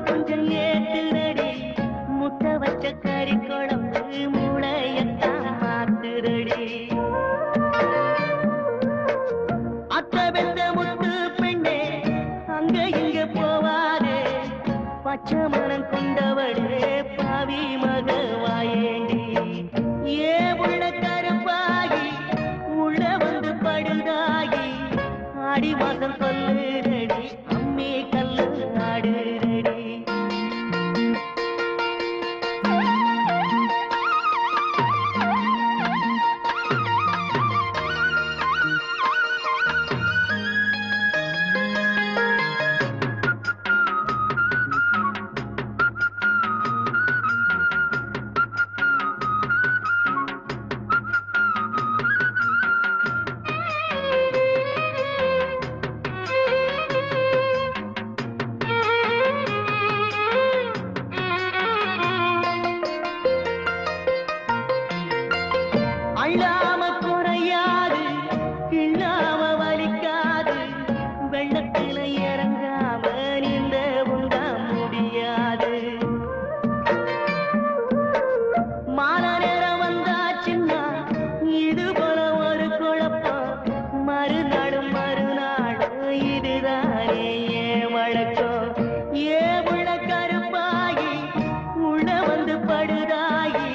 கொஞ்சம் ஏத்துரடி முட்டை வச்ச கறி குழம்பு மூளையத்தான் மாத்துரடி அத்த வெந்த முத்து பெண்ணே அங்க இங்க போவாதே பச்சை மனம் கொண்டவளே பாவி மகவாயேண்டி ஏ உள்ள கருப்பாகி உள்ள வந்து படுதாகி ஆடி மாதம் கொல்லுரடி அம்மே கல்லு ஆடுரடி அள்ளாம குறையாது இல்லாம வலிக்காது வெள்ளத்தில இறங்காம நீந்த உண்டா முடியாது மாலை நேரம் வந்தாச்சுன்னா இது போல ஒரு குழப்பம் மறுநாடும் இதுதானே ஏன் வழக்கம் ஏ உள்ள கருப்பாகி உள்ள வந்து படுதாகி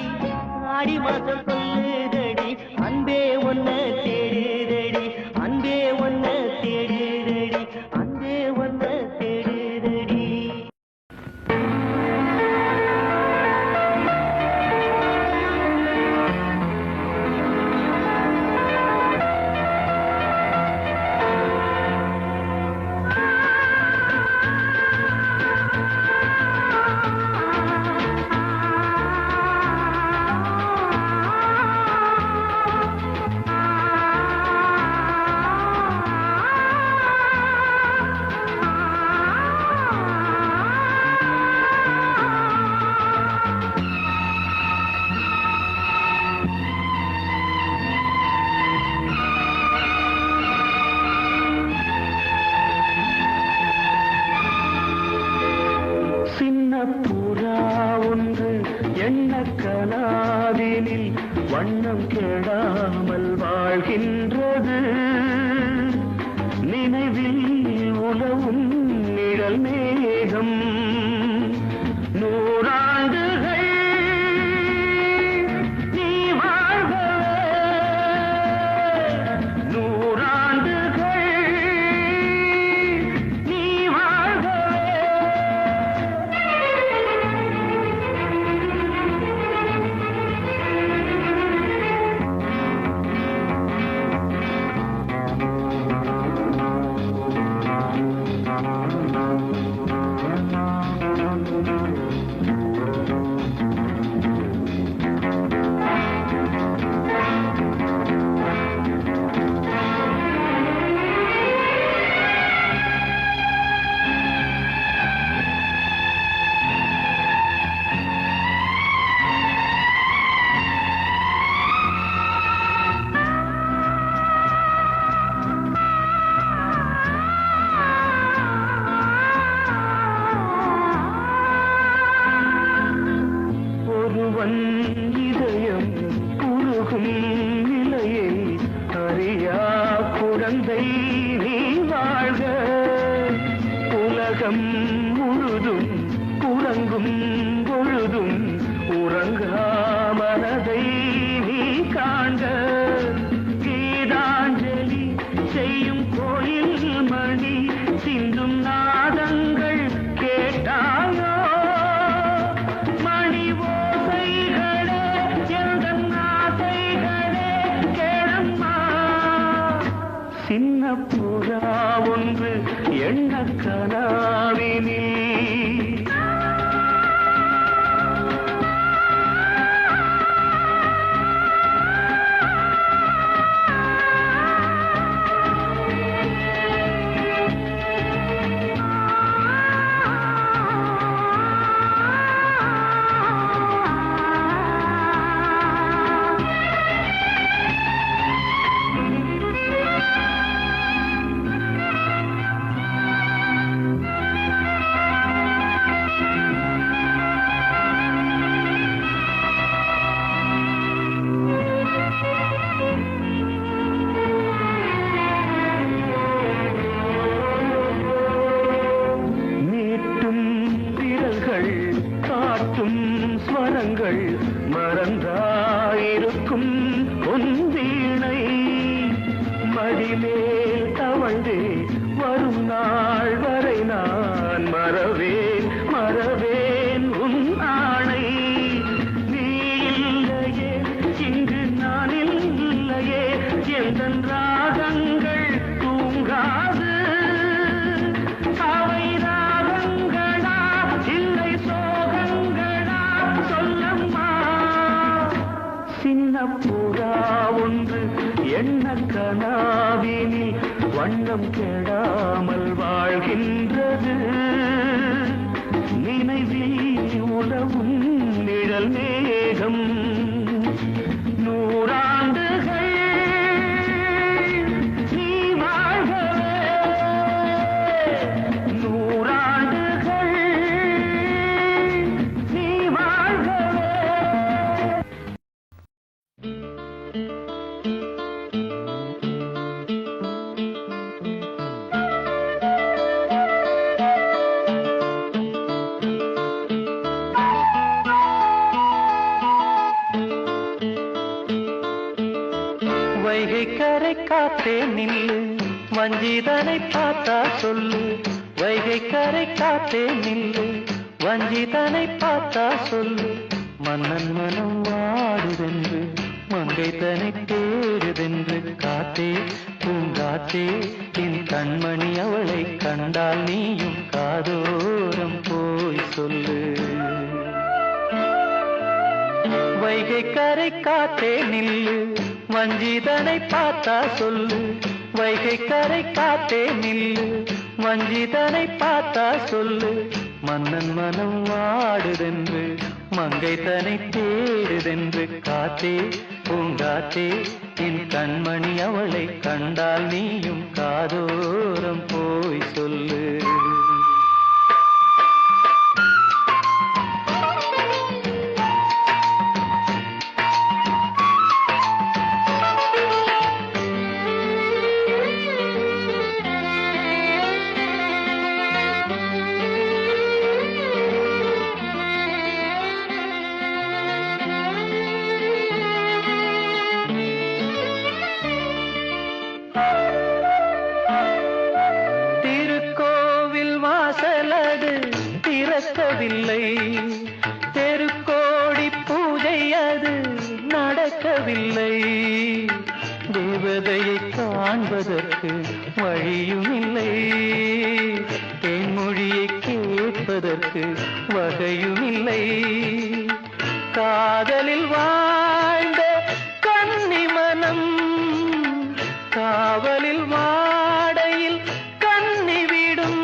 ஆடி மாசம் கொல்லுதடி அன்பே ஒன்ன தேடுதடி அன்பே ஒன்ன தேடுதடி அன்பே ஒன்ன தேடுதடி புறா ஒன்று எண்ண கனாவினில் வண்ணம் கெடாமல் வாழ்கின்றது நினைவில் உலவும் நிழல் மேகம் நூறாண்டுகள் நீ வாழ்கவே நூறாண்டுகள் நீ வாழ்கவே இதயம் உருகும் நிலையை அறியா குழந்தை நீ வாழ்க உலகம் முழுதும் உறங்கும் பொழுதும் உறங்கா மனதை நீ காண்க கீதாஞ்சலி செய்யும் கோயில் மணி சிந்தும் நாதங்கள் கேட்டாயோ சின்ன புறா ஒன்று எண்ண கனாவினில் கேட்கும் ஸ்வரங்கள் மறந்தாயிருக்கும் உன் வீணை மடிமேல் தவழ்ந்தே வரும் நாள் வரை நான் மறவேன் மறவேன் உன் ஆணை நீ இல்லையே இங்கு நான் இல்லையே எந்தன் ராகங்கள் தூங்காது அவை ராகங்களா இல்லை சோகங்களா சொல்லம்மா சின்ன புறா ஒன்று எண்ண கனாவினில் வண்ணம் கெடாமல் வாழ்கின்றது நினைவில் உலவும் நிழல் மேகம் நூறாண்டுகள் நீ வாழ்கவே நூறாண்டுகள் நீ வாழ்கவே. வைகை கரை காத்தே நில்லு வஞ்சிதனை பார்த்தா சொல்லு வைகை கரை காத்தே நில்லு வஞ்சிதனை பார்த்தா சொல்லு மன்னன் மனம் வாடுதென்று மங்கை தனை தேடுதென்று காத்தே பூங்காத்தே என் கண்மணி அவளை கண்டால் நீயும் காதோரம் போய் சொல்லு வைகை கரை காத்தே நில்லு வஞ்சிதனை பார்த்தா சொல்லு வைகை கரை காத்தே நில்லு வஞ்சிதனை பார்த்தா சொல்லு மன்னன் மனம் வாடுதென்று மங்கை தனை தேடுதென்று காத்தே பூங்காத்தே என் கண்மணி அவளை கண்டால் நீயும் காதோரம் போய் சொல்லு திறக்கவில்லை தெருக்கோடி பூஜை அது நடக்கவில்லை தேவதையை காண்பதற்கு வழியும் இல்லை தேன்மொழியை கேட்பதற்கு வகையும் இல்லை காதலில் வாழ்ந்த கன்னி மனம் காவலில் வாடையில் கன்னி விடும்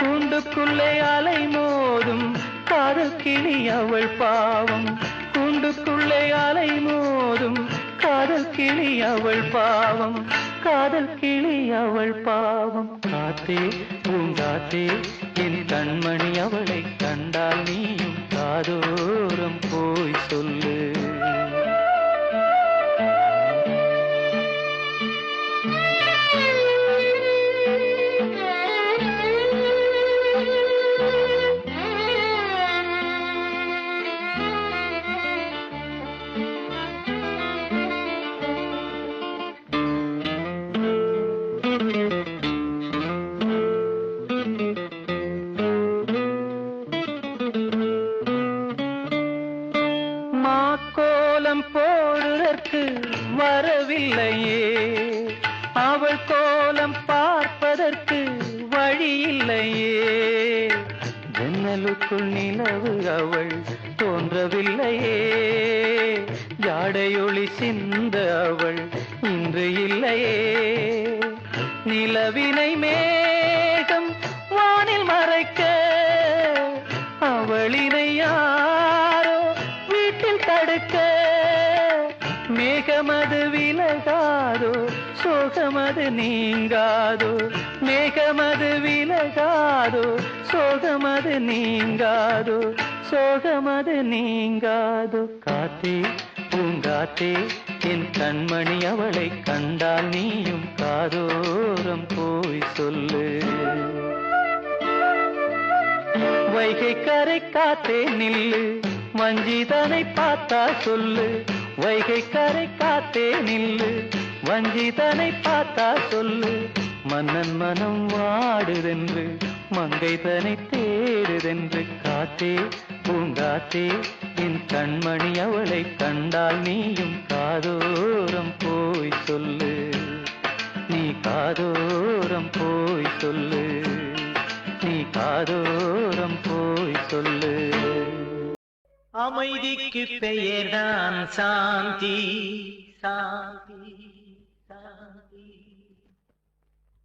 கூண்டுக்குள்ளே அலை மோதும் காதல் கிளி அவள் பாவம் கூண்டுக்குள்ளே அலை மோதும் காதல் கிளி அவள் பாவம் காதல் கிளி அவள் பாவம் காத்தே பூங்காத்தே என் கண்மணி அவளை கண்டால் நீயும் காதோரம் போய் சொல்லு கோலம் போடுவதற்கு வரவில்லையே அவள் கோலம் பார்ப்பதற்கு வழி இல்லையே ஜன்னலுக்குள் நிலவு அவள் தோன்றவில்லையே ஜாடையொளி சிந்த அவள் இன்று இல்லையே நிலவினை மேகம் வானில் மறைக்க அவளினை யாரோ வீட்டில் தடுக்க மேகமது விலகாதோ சோகமது நீங்காதோ மேகமது விலகாதோ சோகமது நீங்காதோ சோகமது நீங்காதோ காத்தே பூங்காத்தே என் கண்மணி அவளை கண்டால் நீயும் காதோரம் போய் சொல்லு வைகை கரை காத்தே நில்லு, வஞ்சிதனை பார்த்தா சொல்லு. வைகை கரை காத்தே நில்லு, வஞ்சிதனை பார்த்தா சொல்லு. மன்னன் மனம் வாடுதென்று, மங்கைதனை தேடுதென்று. காத்தே பூங்காத்தே, என் கண்மணி அவளை கண்டால் நீயும் காதோரம் போய் சொல்லு. நீ காதோரம் போய் சொல்லு, நீ காதோரம் போய் சொல்லு. அமைதிக்கு பெயர்தான் சாந்தி, சாந்தி, சாந்தி.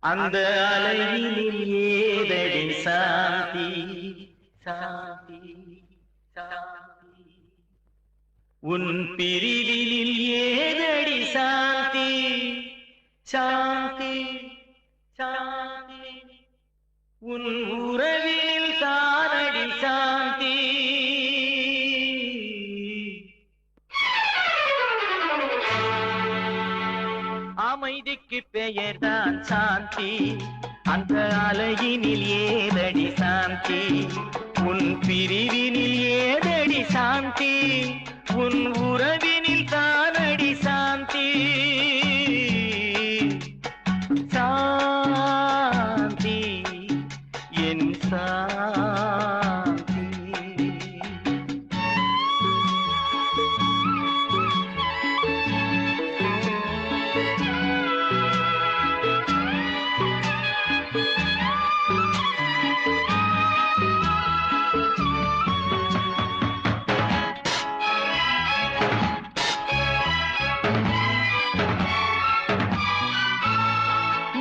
அந்த அலையினில் ஏதடி சாந்தி, சாந்தி, சாந்தி. உன் பிரிவினில் ஏதடி சாந்தி, சாந்தி, சாந்தி. உன் உறவில் தானடி சாந்தி. அமைதிக்கு பெயர்தான் சாந்தி, அந்த அலையினில் ஏதடி சாந்தி. உன் பிரிவினில் ஏதடி சாந்தி, உன் உறவினில் தானடி சாந்தி. சாந்தி என் சாந்தி.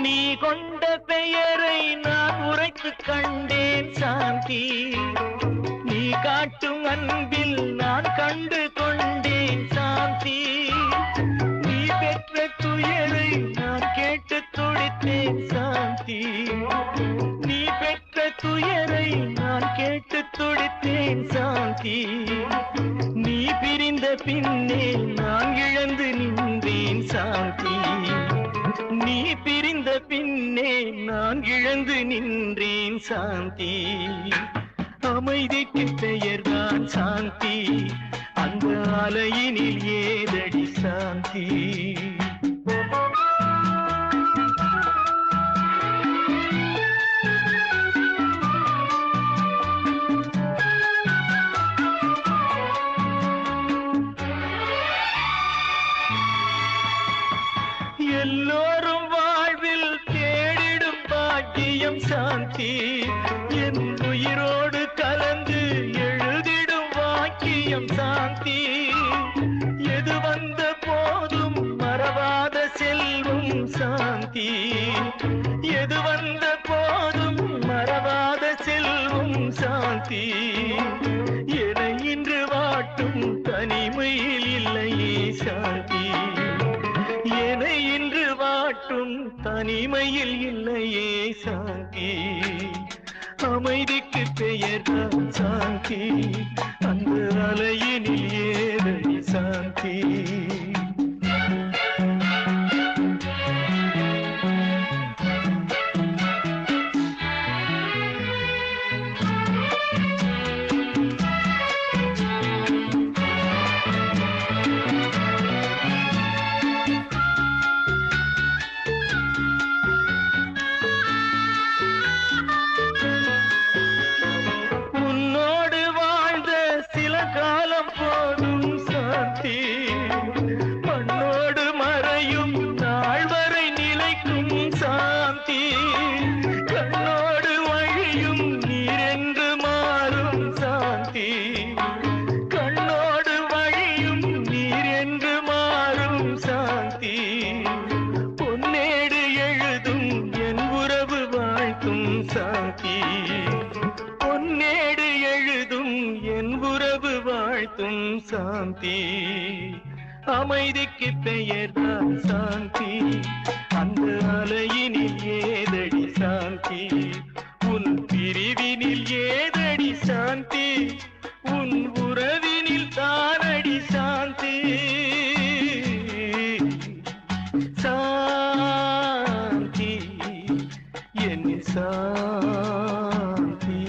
நீ கொண்ட பெயரை நான் உரைத்து கண்டேன் சாந்தி. நீ காட்டும் அன்பில் நான் கண்டு கொண்டேன் சாந்தி. நீ பெற்ற துயரை நான் கேட்டு துடித்தேன் சாந்தி. நீ பெற்ற துயரை நான் கேட்டு துடித்தேன் சாந்தி. நீ பிரிந்த பின்னே நான் இழந்து நின்றேன் சாந்தி. நீ பிரிந்த பின்னே நான் இழந்து நின்றேன் சாந்தி. அமைதிக்கு பெயர்தான் சாந்தி, அந்த அலையினில் ஏதடி சாந்தி. எல்லோரும் வாழ்வில் தேடிடும் பாக்கியம் சாந்தி. என் உயிரோடு கலந்து எழுதிடும் வாக்கியம் சாந்தி. எது வந்த போதும் மறவாத செல்வம் சாந்தி. எது வந்த போதும் மறவாத செல்வம் சாந்தி. என இன்று வாட்டும் தனிமையில் இல்லையே சாந்தி. என்னை இன்று வாட்டும் தனிமையில் இல்லையே சாந்தி. அமைதிக்கு பெயர்தான் சாந்தி, அந்த அலையினில் ஏதடி சாந்தி. மண்ணோடு மறையும் நாள் வரை நிலைக்கும் சாந்தி. கண்ணோடு வழியும் நீரென்று மாறும் சாந்தி. கண்ணோடு வழியும் நீரென்று மாறும் சாந்தி. பொன்னேடு எழுதும் என் உறவு வாழ்த்தும் சாந்தி. பொன்னேடு எழுதும் என் உறவு வாழ்த்தும் சாந்தி. அமைதிக்கு பெயர்தான் சாந்தி, அந்த அலையினில் ஏதடி சாந்தி. உன் பிரிவினில் ஏதடி சாந்தி, உன் உறவினில் தானடி சாந்தி. சாந்தி என் சாந்தி.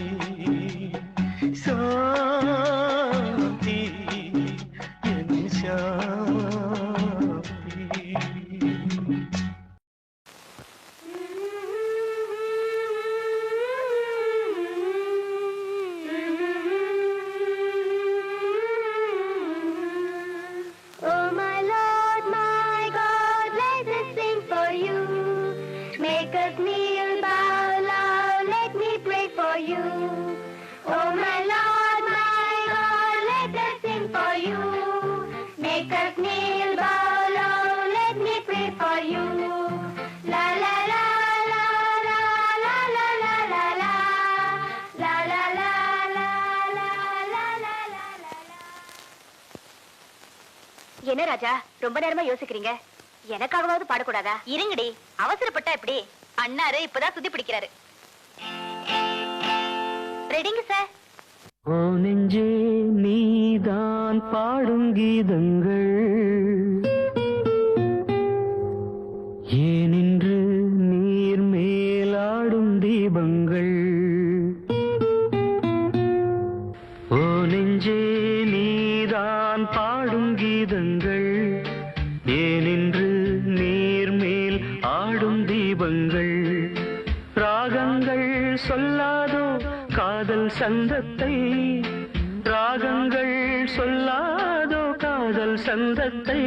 என்ன ராஜா ரொம்ப நேரமா யோசிக்கிறீங்க? எனக்காகவாவது பாடக்கூடாதா? இருங்கடி, அவசரப்பட்டா எப்படி? அண்ணாரு இப்பதான் சுத்தி பிடிக்கிறாரு. ரெடிங்க சார். ஓ நெஞ்சே நீதான் பாடும் கீதங்கள், ஏனின்று நீர் மேலாடும் தீபங்கள். ஓ நெஞ்சே நீதான் பாடும் கீதங்கள், ஏனின்று நீர் மேல் ஆடும் தீபங்கள். ராகங்கள் சொல்லாதோ காதல் சந்தத்தை, ராகங்கள் சொல்லாதோ காதல் சந்தத்தை.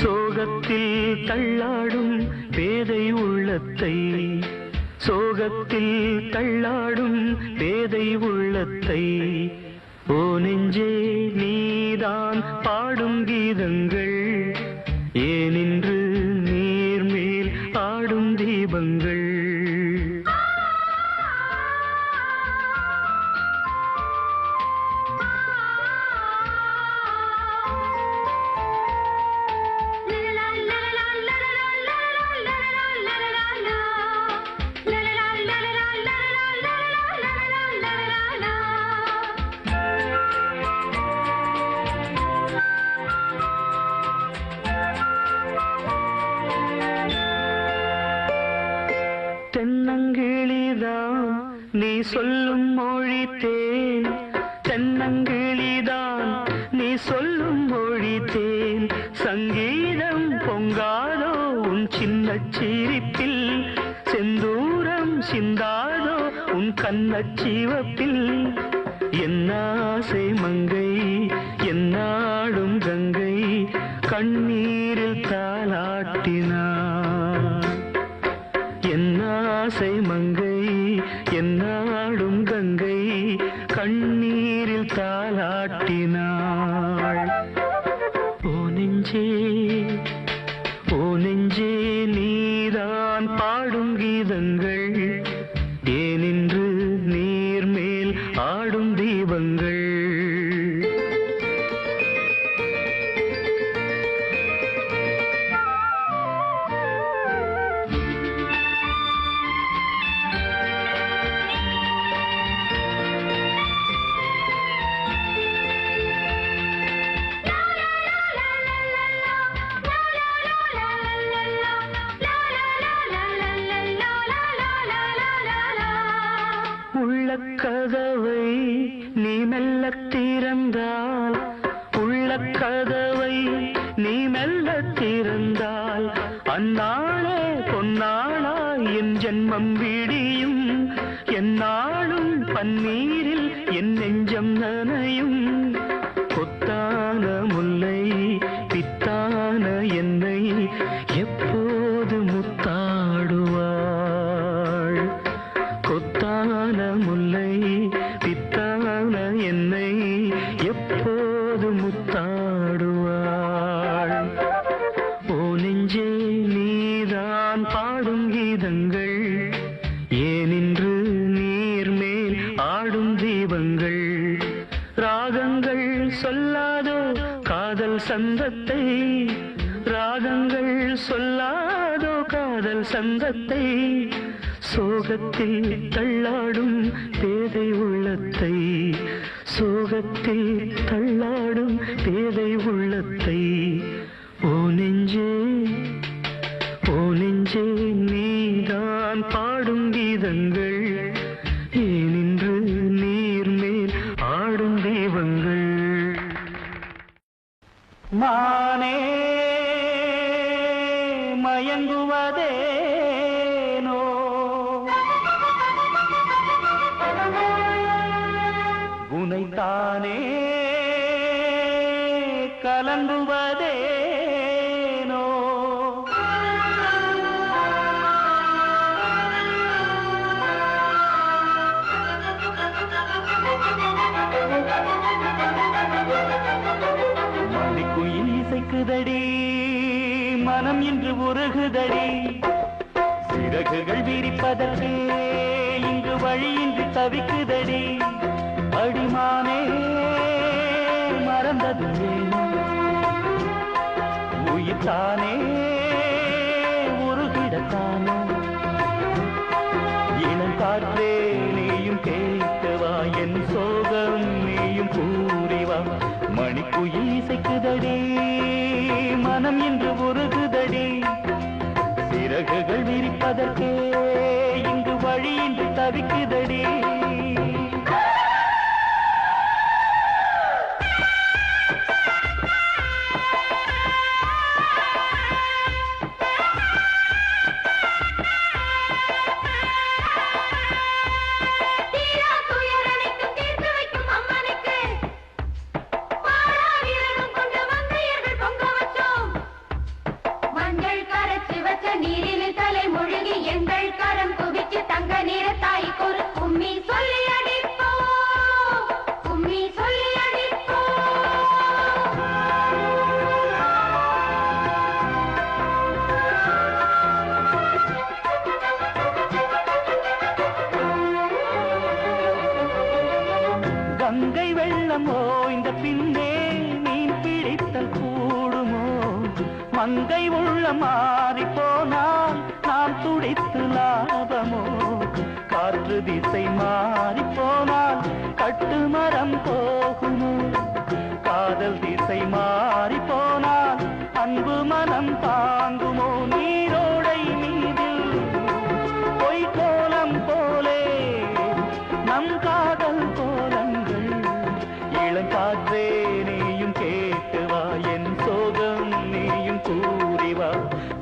சோகத்தில் தள்ளாடும் பேதை உள்ளத்தை, சோகத்தில் தள்ளாடும் பேதை உள்ளத்தை. ஓ நெஞ்சே நீதான் பாடும் கீதங்கள், ஏனின்று நீர் மேல் ஆடும் தீபங்கள். தென்னங்கிளிதான் நீ சொல்லும் மொழி தேன், தென்னங்கிளிதான் நீ சொல்லும் மொழி தேன். சங்கீதம் பொங்காதோ உன் சின்ன சிரிப்பில், செந்தூரம் சிந்தாதோ உன் கண்ணச் சிவப்பில். என்னாசை மங்கை என்னாடும் கங்கை, கண்ணீரில் தாலாட்டினார். என்னாசை மங்கை என்னாடும் கங்கை, கண்ணீரில் தாலாட்டினாள். ஓ நெஞ்சே ஓ நெஞ்சே நீதான் பாடும் கீதங்கள், ஏனின்று நீர் மேல் ஆடும் தீபங்கள். உள்ளக்கதவை நீ மெல்ல திறந்தால், உள்ளக்கதவை நீ மெல்ல திறந்தால், அந்நாளே பொன்னாளா என் ஜென்மம் விடியும். என்னாலும் பன்னீரில் என் நெஞ்சம் நனையும். கொத்தான முல்லை பித்தான என்னை எப்போது முத்தாடுவாள். கொத்தான முல்லை பித்தான என்னை எப்போது முத்தாடுவாள். ஓ நெஞ்சே நீதான் பாடும் கீதங்கள், ஏனின்று நீர் மேல் ஆடும் தீபங்கள். ராகங்கள் சொல்லாதோ காதல் சந்தத்தை, ராகங்கள் சொல்லாதோ காதல் சந்தத்தை. சோகத்தில் தள்ளாடும் பேதை உள்ளத்தை, சோகத்தில் தள்ளாடும் பேதை உள்ளத்தை. ஓ நெஞ்சே ஓ நெஞ்சே நீதான் பாடும் கீதங்கள், ஏனின்று நீர் மேல் ஆடும் தெய்வங்கள். மானே மயங்குவதேனோ, உனைத்தானே கலங்குவதேனோ. மணிக்குயில் இசைக்குதடி, மனம் இன்று உருகுதடி. சிறகுகள் விரிப்பதற்கே இங்கு வழியின்றி தவிக்குதடி. அடிமானே மறந்தது ஏனோ, உயிர்த்தானே உருகிடத்தானோ இளங்காற்றே நீயும் கேட்கவா என் சோகம் நீயும் கூறிவா மணிக்குயில் இசைக்குதடி மனம் இன்று உருகுதடி சிறகுகள் விரிப்பதற்கே இங்கு வழியின்றி தவிக்குதடி கங்கை வெள்ளமோ இந்த பின்னே மீன் பிடித்தல் கூடுமோ மங்கை உள்ள மாறி போனால் நாம் துடித்து லாபமோ காற்று திசை மாறி போனால் கட்டுமரம் போகுமோ காதல் திசை மாறி போனால் அன்பு மனம் தாங்குமோ நீரோடை மீதில் பொய்கோலம் போலே நம் காதல் கோலங்கள் இளங்காற்றே நீயும் கேட்டுவா என் சோகம் நீயும் கூறிவா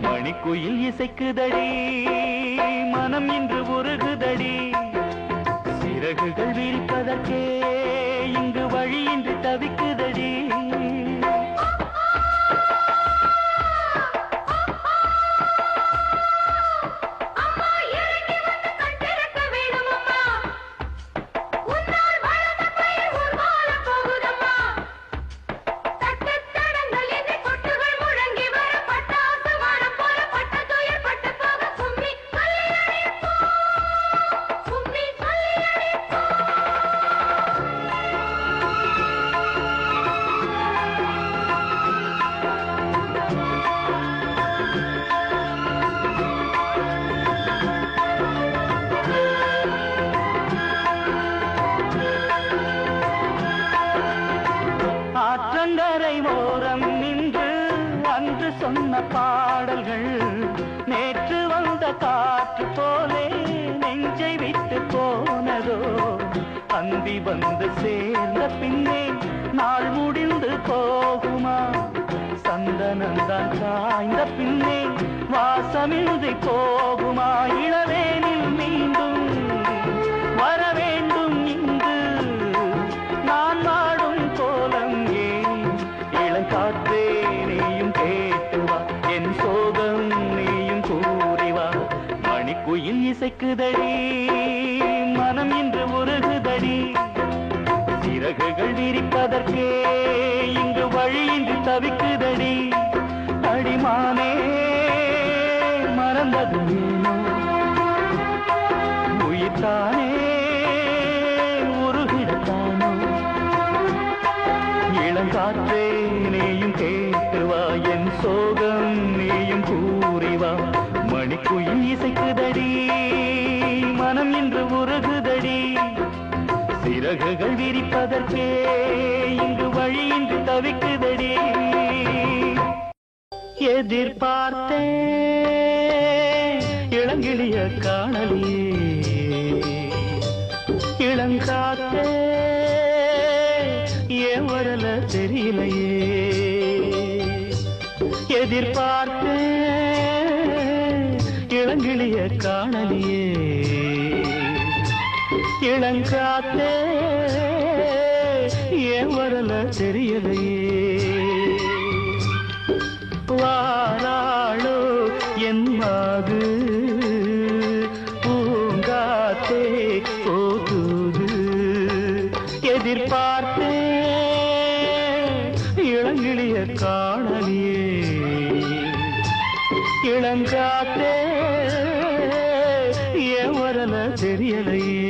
மணிக்குயில் இசைக்குதடி மனம் இன்று உருகுதடி சிறகுகள் விரிப்பதற்கே இங்கு வழியின்றி தவிக்குதடி ஆற்றங்கரை ஓரம் நின்று அன்று சொன்ன பாடல்கள் நேற்று வந்த காற்று போலே நெஞ்சை விட்டு போனதோ அந்தி வந்து சேர்ந்த பின்னே நாள் முடிந்து போகுமா சந்தனந்தான் காய்ந்த பின்னே வாசமின்றி போகுமா இளவேனில் மீண்டும் வர வேண்டும் இங்கு நான் வாடும் கோலம் ஏன் இளங்காற்றே நீயும் கேட்டுவா என் சோகம் நீயும் கூறிவா மணிக்குயில் இசைக்குதடி மனம் இன்று உருகுதடி சிறகுகள் விரிப்பதற்கே இங்கு வழியின்றி தவிக்குதடி அடிமானே மறந்தது நீனோ உயிர்த்தானே உருகிடத்தானோ இளங்காற்றே நீயும் கேட்டுவா என் சோகம் நீயும் கூறிவா மணிக்குயில் இசைக்குதடி மனம் இன்று உருகுதடி சிறகுகள் விரிப்பதற்கே இங்கு வழியின்றி தவிக்குதடி எதிர்பார்த்தே இளங்கிளிய காணலியே இளங்காத்தே ஏன் வரல தெரியலையே எதிர்பார்த்தே இளங்கிளிய காணலியே இளங்காத்தே ஏன் வரல தெரியலையே வாராளோ என் மாது பூங்காத்தே போதுது எதிர்பார்த்தே இளங்கிளிய காணலியே இளங்காத்தே ஏன் வரல தெரியலையே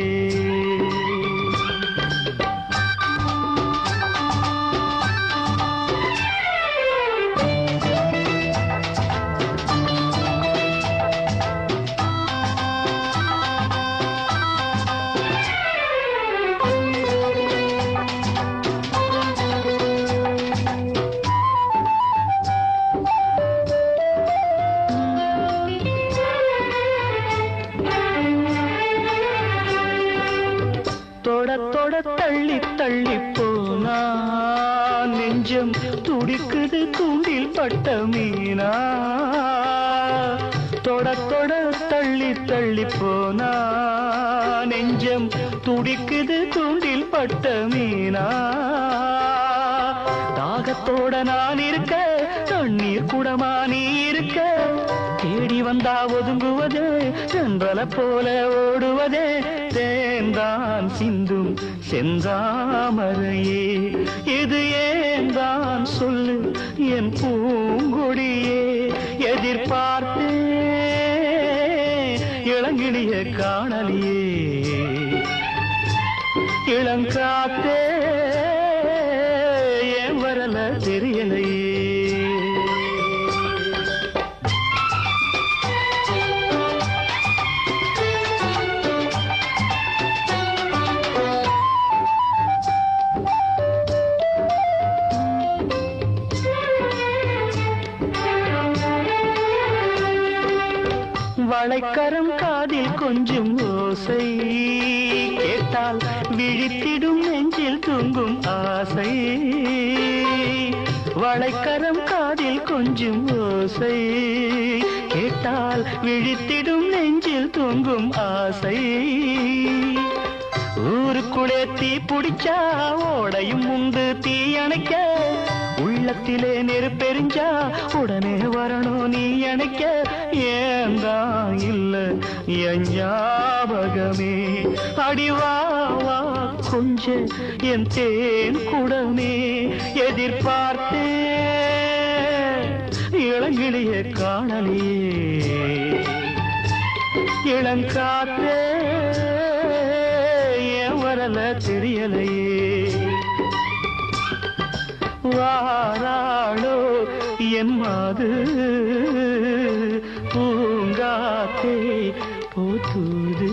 தள்ளி போனா நெஞ்சம் துடிக்குது தூண்டில் பட்ட மீனா தொட தொட தள்ளி தள்ளி போனா நெஞ்சம் துடிக்குது தூண்டில் பட்ட மீனா தாகத்தோட நான் இருக்க தண்ணீர் குடமா நீ இருக்க தேடி வந்தா ஒதுங்குவதே சென்றல போல ஓடுவதே தேன்தான் சிந்தும் செந்தாமரையே இது ஏந்தான் சொல்லு என் பூங்கொடியே எதிர்பார்த்தே இளங்கிளிய காணலியே இளங்காத்தே ஏன் வரல தெரியலையே வளைக்கரம் காதில் கொஞ்சம் ஓசை கேட்டால் விழித்திடும் நெஞ்சில் தூங்கும் ஆசை வளைக்கரம் காதில் கொஞ்சம் ஓசை கேட்டால் விழித்திடும் நெஞ்சில் தூங்கும் ஆசை ஊருக்குள்ளே தீ பிடிச்சா ஓடையும் உண்டு தீ அணைக்க உள்ளத்திலே நெருப்பெரிஞ்சா உடனே வரணும் நீ அணைக்க ஏந்தான் இல்ல என் ஞாபகமே அடிவாவா கொஞ்ச என் தேன் குடமே எதிர்பார்த்தே இளங்கிளிய காணலியே இளங்காத்தே ஏன் வரல தெரியலையே வாராளோ என் மாது பூங்காத்தே போத்துது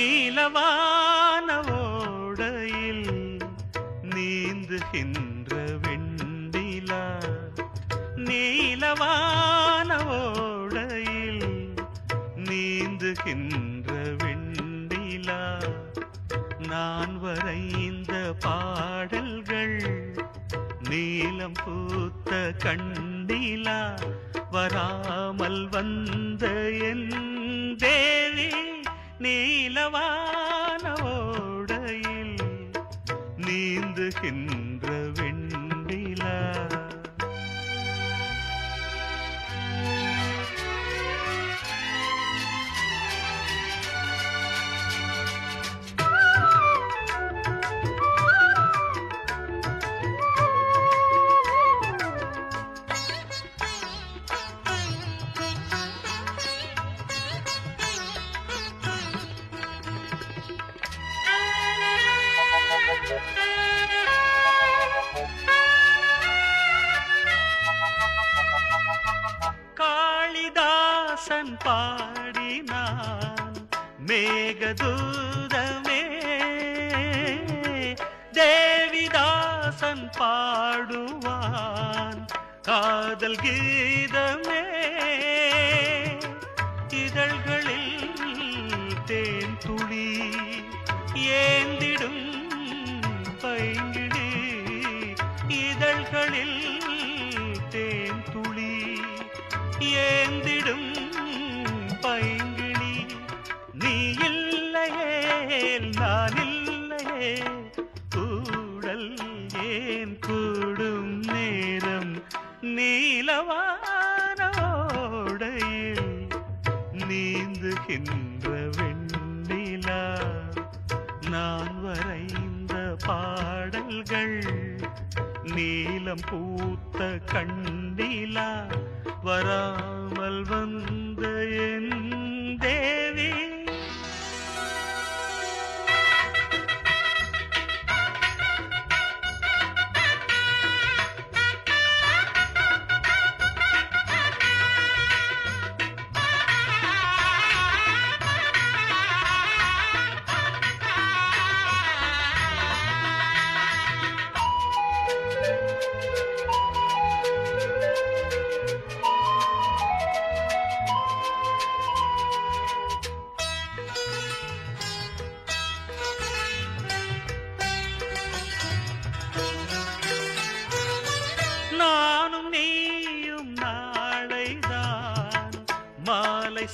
நீலவான ஓடையில் நீந்துகின்ற வெண்டிலா நீலவான ஓடையில் நீந்துகின்ற வெண்டிலா நான் வரைந்த பாடல்கள் நீலம் பூத்த கண்டிலா வராமல் வந்த என் தேவி நீலவான ஓடையில் நீந்துகின்ற வெண்டிலா காளிதாசன் பாடினான் மேகதூதமே தேவிதாசன் பாடுவான் காதல் கீதமே இதழ்களில் தேன் துளி ஏந்திடும் பைங்கிடி இதழ்களில் தேன் துளி ஏந்திடும் பைங்கிளி நீ இல்லையே நான் இல்லையே கூடல் ஏன் கூடும் நேரம் நீலவான ஓடையில் நீந்துகின்ற வெண்ணிலா நான் வரைந்த பாடல்கள் நீலம் பூத்த கண்டிலா வராமல் வந்த என் தேவி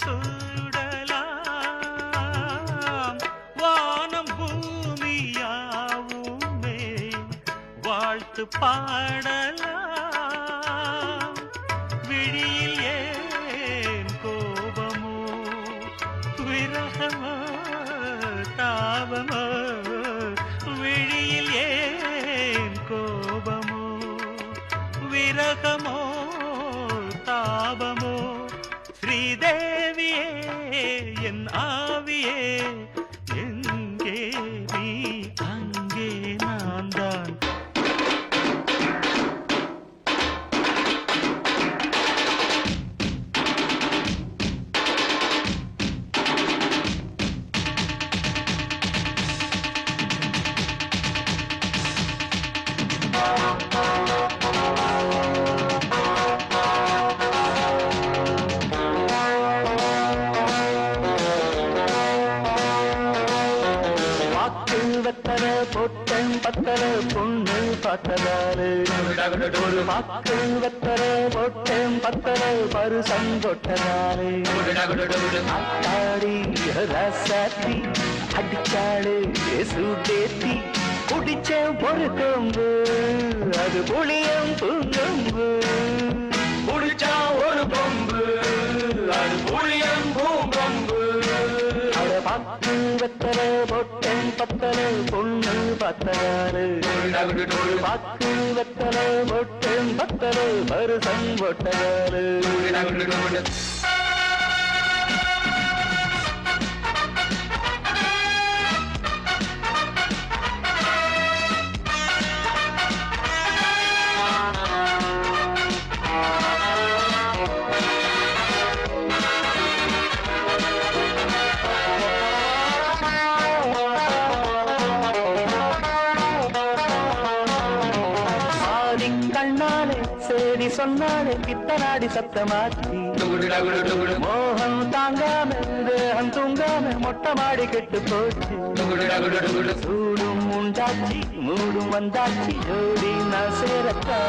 சூடலாம் வானம் பூமியாவுமே வாழ்த்து பாடலாம் விழியில் ஏன் கோபமோ விரகமோ தாபமோ விழியில் ஏன் கோபமோ விரகமோ தாபமோ ஸ்ரீதேவியே என் ஆவியே எங்கே நீ அங்கே நான் தான் பொட்டன் பத்தர பொண்ணு பார்த்ததாரு ஒரு வாக்கு வெத்தர பொட்டன் பத்தர பருசம் கொட்டதாரு அத்தாடி ரசாத்தி அடிச்சாடு சுடேத்தி குடிச்ச ஒரு கொம்பு அது புளியம் பூங்கொம்பு குடிச்சா ஒரு கொம்பு அது புளியம் பூங்கொம்பு பாக்கு வெத்தர பொட்டன் பத்தர பொண்ணு பத்தராரு பாக்கு வெத்தர பொட்டன் பத்தர பருசம் கொட்டதாரு சேரி சொன்னாலே பித்தனாடி சத்தமாச்சி மோகம் தாங்காம தேகம் தூங்காம மொட்டை மாடி கெட்டு போச்சு சூடும் உண்டாச்சி மூடும் வந்தாச்சி ஜோடி நான் சேரத்தா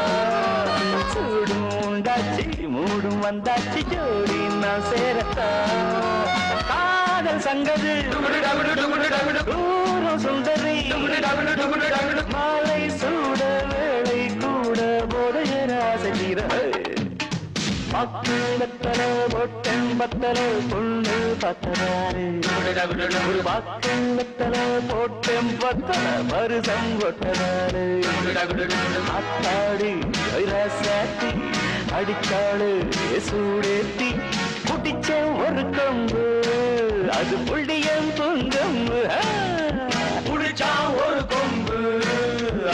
சூடும் உண்டாச்சி மூடும் வந்தாச்சி ஜோடி நான் சேரத்தா காதல் சங்கது தூரம் சுந்தரி மாலை சூட வேளை கூட போதையர ஆசைகிற மக்கு வெத்தல பொட்டன் பத்தல பொண்ணு பத்தனாரு ஒரு வாக்கு வெத்தல பொட்டன் பத்தல மருசம் கொட்டனாரு அத்தாடி சாத்தி அடிச்சாடு சூடேத்தி குடிச்ச ஒரு கொம்பு அது புள்ளியம் பொங்கம்பு குடிச்சா ஒரு கொம்பு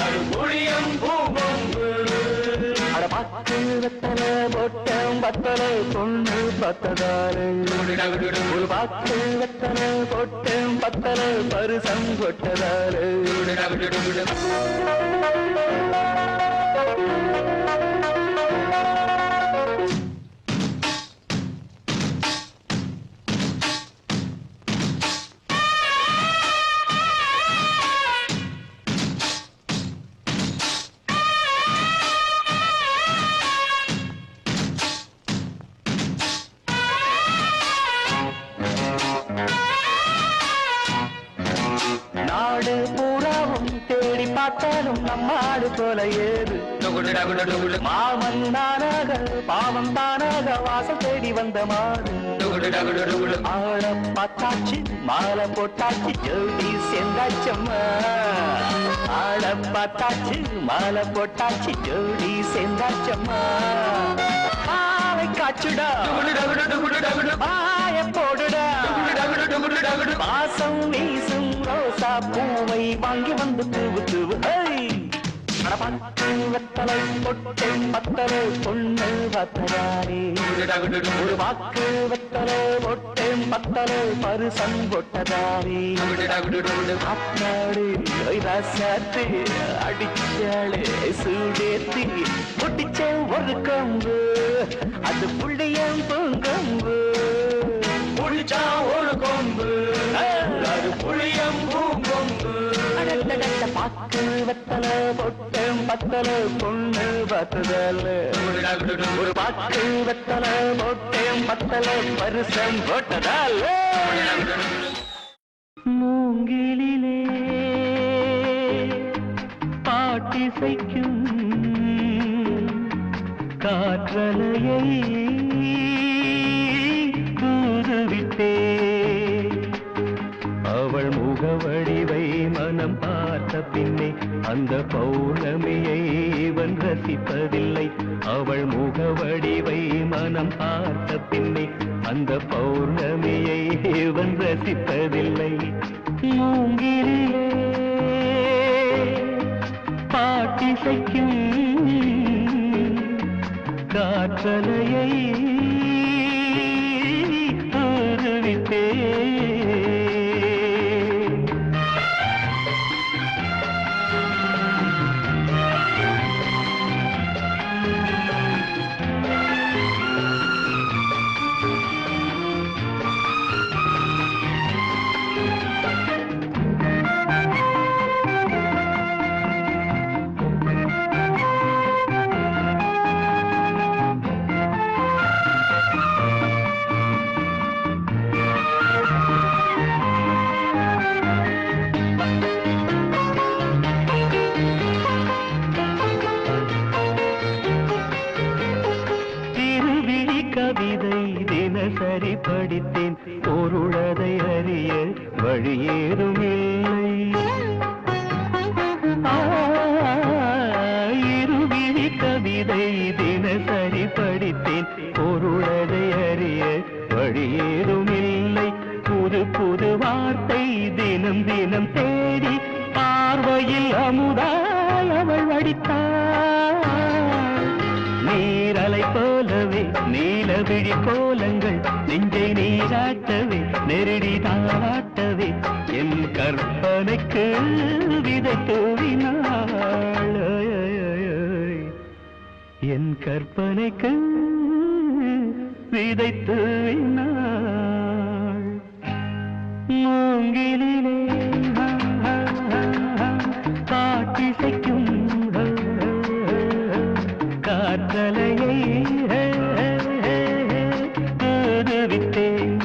அது புளியம் பூங்கொம்பு பாக்கு வெத்தல பொட்டம் பத்தல பொண்ணு பத்ததாரு ஒரு பாக்கு வெத்தல பொட்டம் பத்தல பருசம் கொட்டதாரு நாடு பூராவும் தேடி பார்த்தாலும் நம்மாடு போல ஏது மாமன் தானாக பாவம் தானாக வாசல் தேடி வந்த மாடு ஆள பார்த்தாச்சு மாலை போட்டாச்சு ஜோடி சேர்ந்தாச்சம்மா ஆள பார்த்தாச்சு மாலை போட்டாச்சு ஜோடி சேர்ந்தாச்சம்மா பாவை காச்சுடா பாய போடுடா வாசம் வீசும் ரோசா பூவை வாங்கி வந்து தூவு தூவு பட்டு வெத்தலை பொட்டன் பத்தலை பொண்ணு பத்தராரே ஒரு வாக்கு வெத்தலை பொட்டன் பத்தலை பருசம் கொட்டதாரே அத்தாடு சாத்து அடிச்சாளே சூடேத்தி பொட்டிச்ச ஒரு கம்பு அது புள்ளியம் பொங்கம்பு புளிச்சா ஒரு கொம்பு அது புளியம் பூங்கொம்பு பாக்கு வெத்தல பொட்டம் பத்தல பொண்ணு பார்த்ததால ஒரு பாக்கு வெத்தல பொட்டம் பத்தல பரிசம் போட்டதால மூங்கிலே பாட்டிசைக்கும் காற்றலையை தூதுவிட்டே அவள் முகவடிவை மனம் பார்த்த பின்னே அந்த பௌர்ணமியை இவன் ரசிப்பதில்லை அவள் முகவடிவை மனம் பார்த்த பின்னே அந்த பௌர்ணமியை இவன் ரசிப்பதில்லை மூங்கிலே பாட்டிசைக்கும் காற்றலையை தூதுவிட்டே கவிதை தினசரி படித்தேன் பொருளதை அறிய வழியேதும் இல்லை இருவிழி கவிதை தினசரி படித்தேன் பொருளதை அறிய வழியேதும் இல்லை புது புது வார்த்தை தினம் தினம் தேடி பார்வையில் அமுதாய் அவள் வடித்தாள் நீரலை போலவே நீலவிழி கோலங்கள் நெஞ்சை நீராட்டவே நெருடி தாராட்டவே என் கற்பனைக்கு விதை தூவினாள் என் கற்பனைக்கு விதை தூவினாள் மூங்கிலே பாட்டிசைக்கும் காற்றலையை தூதுவிட்டேன்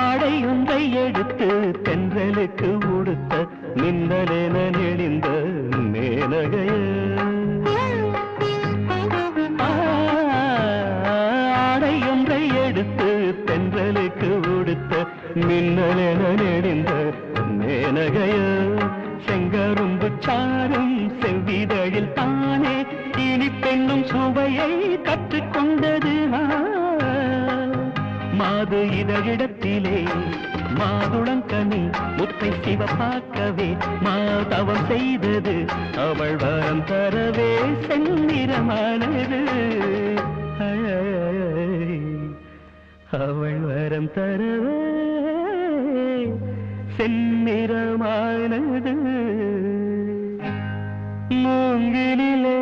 ஆடையொன்றை எடுத்து தென்றலுக்கு உடுத்த மின்னலென நெளிந்த மேனகைய ஆடையொன்றை எடுத்து தென்றலுக்கு உடுத்த மின்னலென நெளிந்த மேனகைய செங்கரும்பு சாரும் செவ்விதழில் தானே இனி பெண்ணும் சுவையை கற்றுக்கொண்டது மாது இதழிடத்திலே மாதுளங்கனி முத்தை சிவப்பாக்கவே மாதவம் செய்தது அவள் வரம் தரவே செந்நிறமானது அவள் வரம் தரவே செந்நிறமானது மூங்கிலே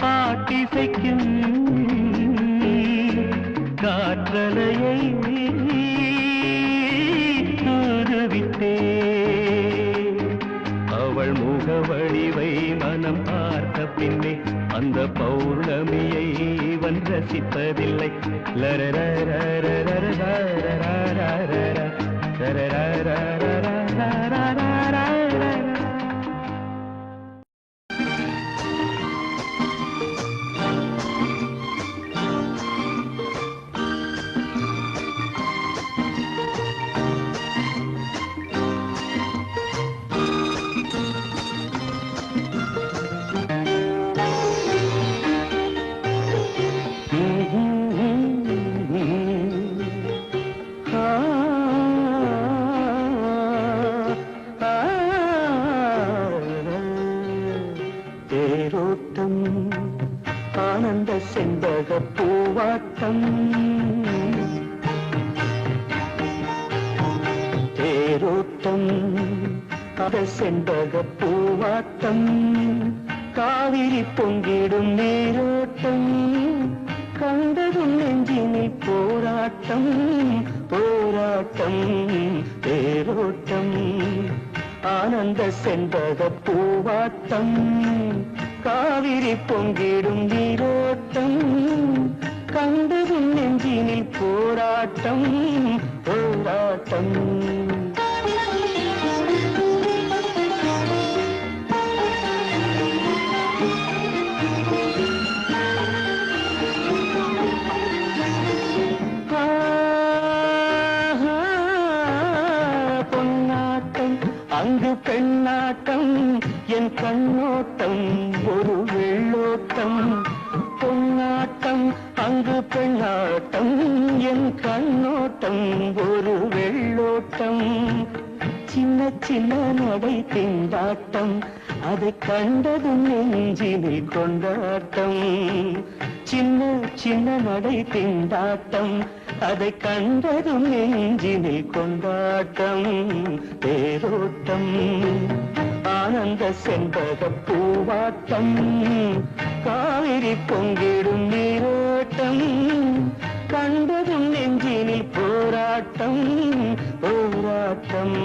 பாட்டிசைக்கும் காற்றலையை தூதுவிட்டே அவள் முகவடிவை மனம் பார்த்த பின்னே அந்த பௌர்ணமியை இவன் ரசிப்பதில்லை செண்பக பூவாட்டம் காவிரி பொங்கிடும் நீரோட்டம் கண்டதும் நெஞ்சினில் போராட்டம் போராட்டம் தேரோட்டம் ஆனந்த செண்பக பூவாட்டம் காவிரி பொங்கிடும் நீரோட்டம் கண்டதும் நெஞ்சினில் போராட்டம் போராட்டம் அங்கு பெண்ணாட்டம் என் கண்ணோட்டம் ஒரு வெள்ளோட்டம் பொன்னாட்டம் அங்கு பெண்ணாட்டம் என் கண்ணோட்டம் ஒரு வெள்ளோட்டம் சின்ன சின்ன நடை திண்டாட்டம் அதை கண்டதும் நெஞ்சினில் கொண்டாட்டம் சின்ன சின்ன நடை திண்டாட்டம் அதை கண்டதும் நெஞ்சினில் கொண்டாட்டம் தேரோட்டம் ஆனந்த செண்பக பூவாட்டம் காவிரி பொங்கிடும் நீரோட்டம் கண்டதும் நெஞ்சினில் போராட்டம் போராட்டம்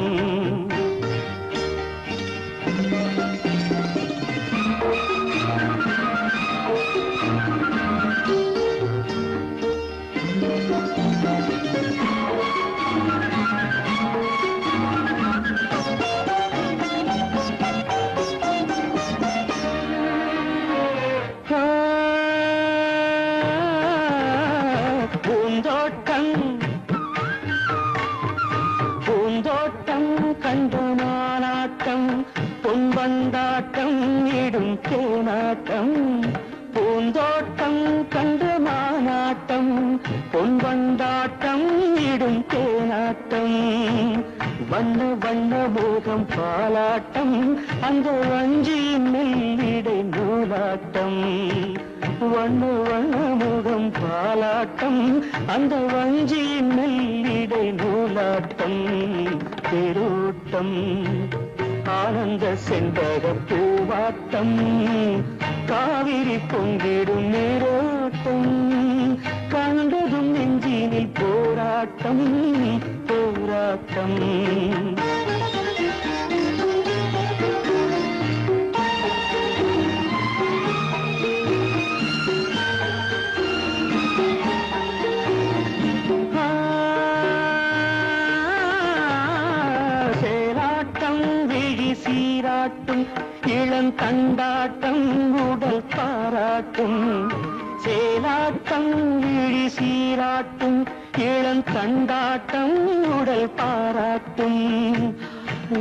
பூந்தோட்டம் கண்டமானாட்டம் பொன்பந்தாட்டம் இடும் தேனாட்டம் பூந்தோட்டம் கண்டமானாட்டம் பொன்பந்தாட்டம் இடும் தேனாட்டம் வண்ண வண்ண மோகம் பாலாட்டம் அந்த வஞ்சியின் மெல்லிடை நூலாட்டம் வண்ண வண்ண முகம் பாலாட்டம் அந்த வஞ்சியின் மெல்லிடை நூலாட்டம் தேரோட்டம் ஆனந்த செண்பக பூவாட்டம் காவிரி பொங்கிடும் நீரோட்டம் கண்டதும் நெஞ்சினில் போராட்டம் போராட்டம் சீராட்டும் இளம் தண்டாட்டம் உடல் பாராட்டும் சேலாட்டம் விழி சீராட்டும் இளம் தண்டாட்டம் உடல் பாராட்டும்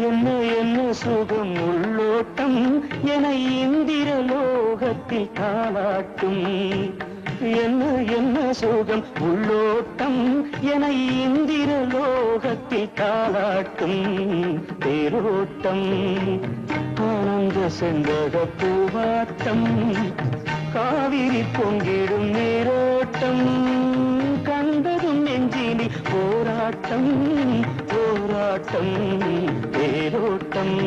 என்ன என்ன சுகம் உள்ளோட்டம் என இந்திர லோகத்தில் தாளாட்டும் என்ன என்ன சுகம் உள்ளோட்டம் என இந்திர லோகத்தில் தாளாட்டும் தேரோட்டம் ஆனந்த செண்பக பூவாட்டம் காவிரி பொங்கிடும் நீரோட்டம் கண்டதும் நெஞ்சினில் போராட்டம் போராட்டம் தேரோட்டம்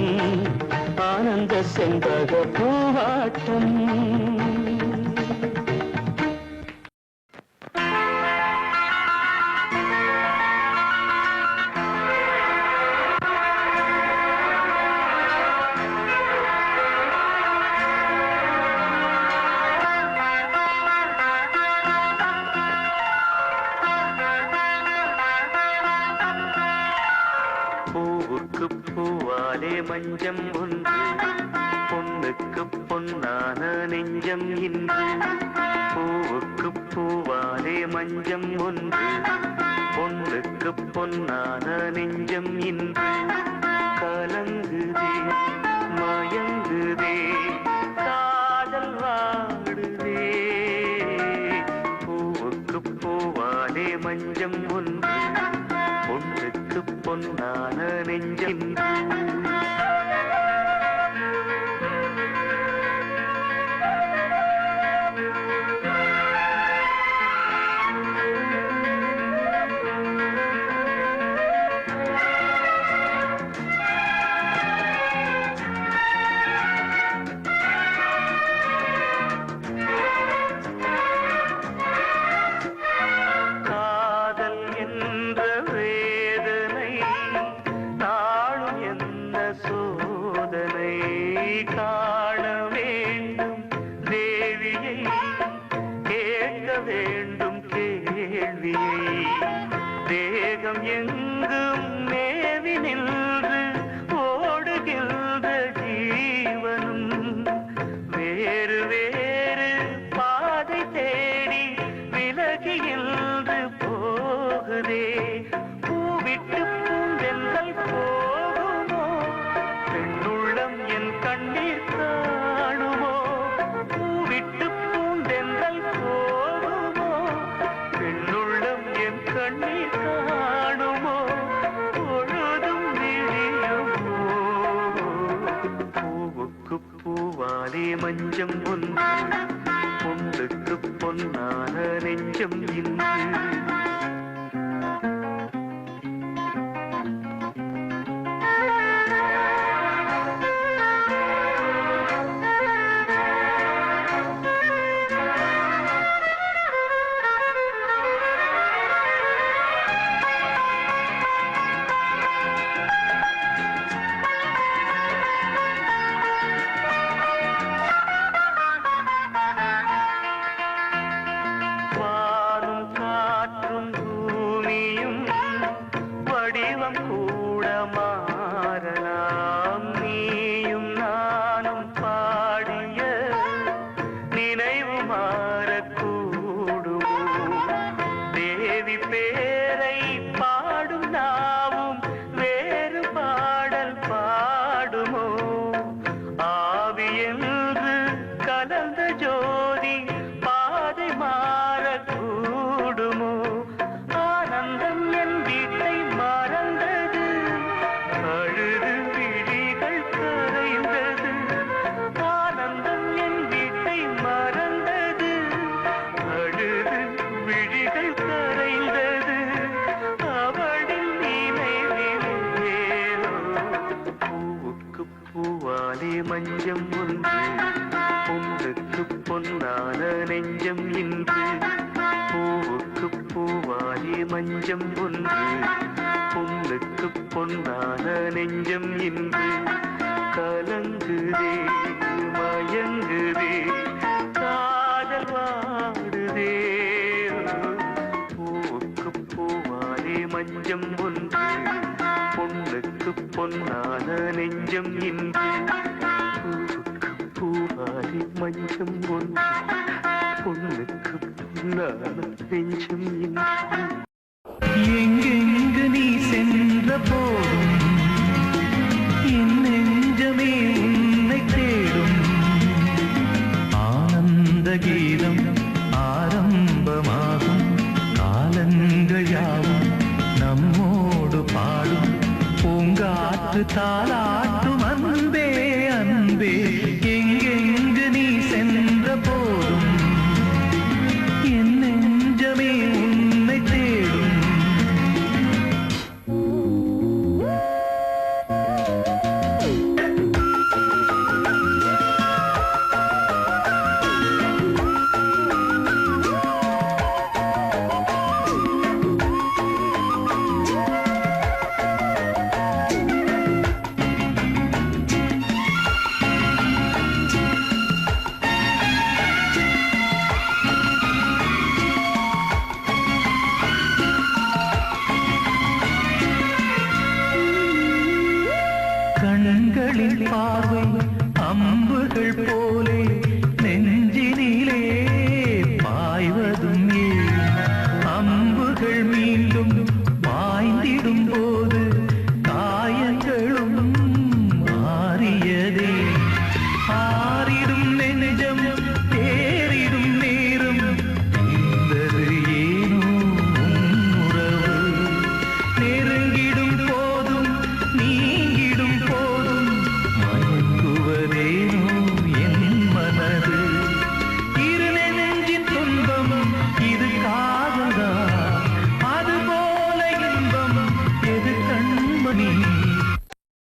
ஆனந்த செண்பக பூவாட்டம் மஞ்சம் ஒன்று பொண்ணுக்கு பொன்னான நெஞ்சம் இன்று பூவுக்கு பூவாலே மஞ்சம் ஒன்று பொண்ணுக்கு பொன்னான நெஞ்சம் இன்று கலங்குதே மயங்குதே காதல் வாடுதே பூவுக்கு பூவாலே மஞ்சம் ஒன்று பொண்ணுக்கு பொன்னான நெஞ்சம் உள்ளம் எங்கும் மேவி நின்று ஓடுகின்ற ஜீவனும் வேறு வேறு பாதை தேடி விலகியின்று போகுதே. பூவிட்டு பூந்தென்றல் போகுமோ, பெண்ணுள்ளம் என் கண்ணீர் காணுமோ. பூவிட்டு பூந்தென்றல் போகுமோ, பெண்ணுள்ளம் என் கண்ணீர் காணுமோ. பொழுதும் விழியுமோ, பூவுக்கு பூவாலே மஞ்சம் ஒன்று, பொண்ணுக்கு பொன்னான நெஞ்சம் இன்று. வானும் காற்றும் பூமியும் வடிவம் கூட மாறலாம். நீயும் நானும் பாடிய நினைவு மாறக்கூடுமோ. தேவி பேரை பாடும் நாவும் வேறு பாடல் பாடுமோ. ஆவி என்று கலந்த ஜோதி பாதை மாறக்கூடுமோ. ஆனந்தம் என் வீட்டை மறந்தது, அழுது விழிகள் கரைந்தது. ஆனந்தம் என் வீட்டை மறந்தது, அழுது விழிகள் கரைந்தது. அவளின் நினைவிலே பூவுக்கு பூவாலே மஞ்சம் ஒன்று, பொண்ணுக்கு பொன்னான நெஞ்சம் இன்று. பூவுக்கு பூவாலே மஞ்சம் ஒன்று, பொண்ணுக்கு பொன்னான நெஞ்சம் இன்று. கலங்குதே மயங்குதே காதல் வாடுதே. பூவுக்கு பூவாலே மஞ்சம் ஒன்று, பொண்ணுக்கு பொன்னான நெஞ்சம் இன்று. பூவுக்கு பூவாலே மஞ்சம் ஒன்று, பொண்ணுக்கு பொன்னான நெஞ்சம் இன்று. எங்கெங்கு நீ சென்ற போதும் என் நெஞ்சமே உன்னை தேடும். ஆனந்த கீதம் ஆரம்பமாகும், காலங்கள் யாவும் நம்மோடு பாடும். பூங்காற்று தாலாட்டும் அன்பே அன்பே. எங்கெங்கு நீ சென்ற போதும் என் நெஞ்சமே உன்னை தேடும். கண்களில் பார்வை அம்புகள் போலே நெஞ்சினிலே பாய்வதும் ஏன்? அம்புகள் மீண்டும் பாய்ந்திடும் போது காயங்களும் மாறியதே. ஆறிடும் நெஞ்சம்